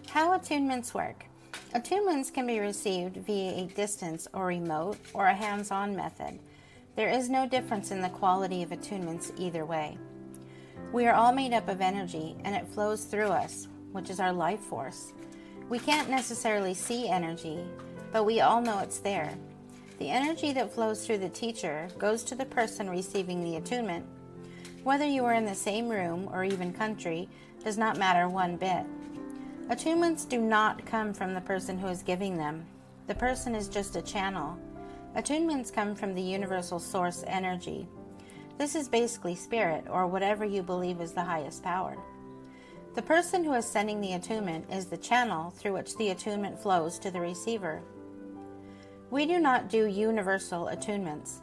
How attunements work. Attunements can be received via a distance or remote or a hands-on method. There is no difference in the quality of attunements either way. We are all made up of energy and it flows through us, which is our life force. We can't necessarily see energy, but we all know it's there. The energy that flows through the teacher goes to the person receiving the attunement. Whether you are in the same room or even country does not matter one bit. Attunements do not come from the person who is giving them. The person is just a channel. Attunements come from the universal source energy. This is basically spirit, or whatever you believe is the highest power. The person who is sending the attunement is the channel through which the attunement flows to the receiver. We do not do universal attunements.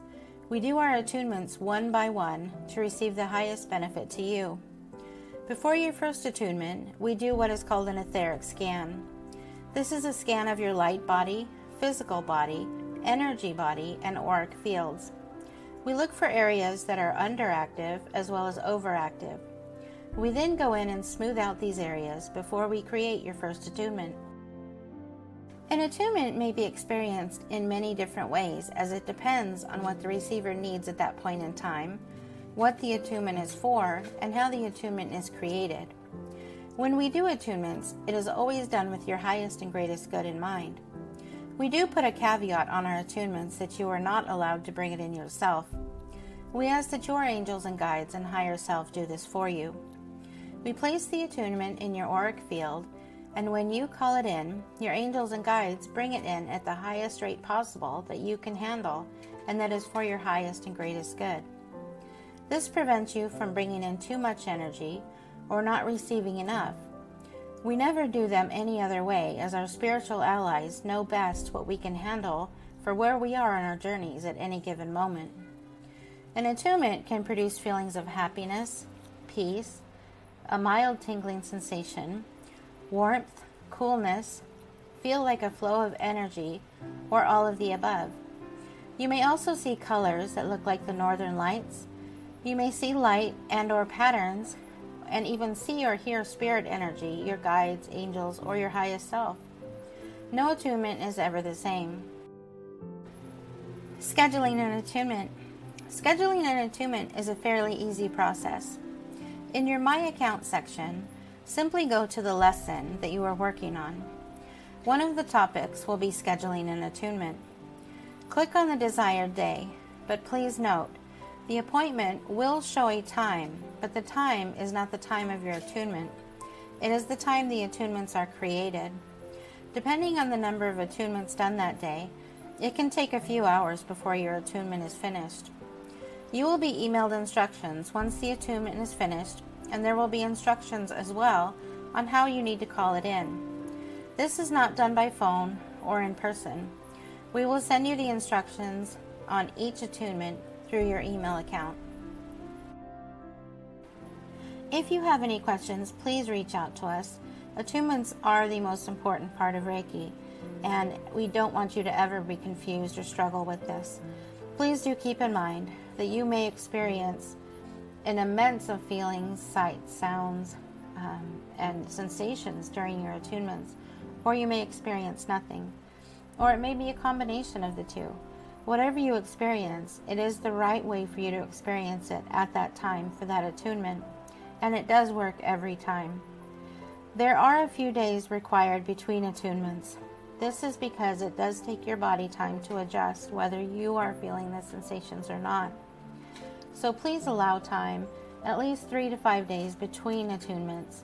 We do our attunements one by one to receive the highest benefit to you. Before your first attunement, we do what is called an etheric scan. This is a scan of your light body, physical body, energy body, and auric fields. We look for areas that are underactive as well as overactive. We then go in and smooth out these areas before we create your first attunement. An attunement may be experienced in many different ways, as it depends on what the receiver needs at that point in time, what the attunement is for, and how the attunement is created. When we do attunements, it is always done with your highest and greatest good in mind. We do put a caveat on our attunements that you are not allowed to bring it in yourself. We ask that your angels and guides and higher self do this for you. We place the attunement in your auric field, and when you call it in, your angels and guides bring it in at the highest rate possible that you can handle and that is for your highest and greatest good. This prevents you from bringing in too much energy or not receiving enough. We never do them any other way, as our spiritual allies know best what we can handle for where we are on our journeys at any given moment. An attunement can produce feelings of happiness, peace, a mild tingling sensation, warmth, coolness, feel like a flow of energy, or all of the above. You may also see colors that look like the northern lights. You may see light and or patterns, and even see or hear spirit energy, your guides, angels, or your highest self. No attunement is ever the same. Scheduling an attunement. Scheduling an attunement is a fairly easy process. In your My Account section, simply go to the lesson that you are working on. One of the topics will be scheduling an attunement. Click on the desired day, but please note, the appointment will show a time, but the time is not the time of your attunement. It is the time the attunements are created. Depending on the number of attunements done that day, it can take a few hours before your attunement is finished. You will be emailed instructions once the attunement is finished, and there will be instructions as well on how you need to call it in. This is not done by phone or in person. We will send you the instructions on each attunement through your email account. If you have any questions, please reach out to us. Attunements are the most important part of Reiki, and we don't want you to ever be confused or struggle with this. Please do keep in mind that you may experience an immense of feelings, sights, sounds, and sensations during your attunements, or you may experience nothing, or it may be a combination of the two. Whatever you experience, it is the right way for you to experience it at that time for that attunement, and it does work every time. There are a few days required between attunements. This is because it does take your body time to adjust whether you are feeling the sensations or not. So please allow time, at least 3 to 5 days between attunements,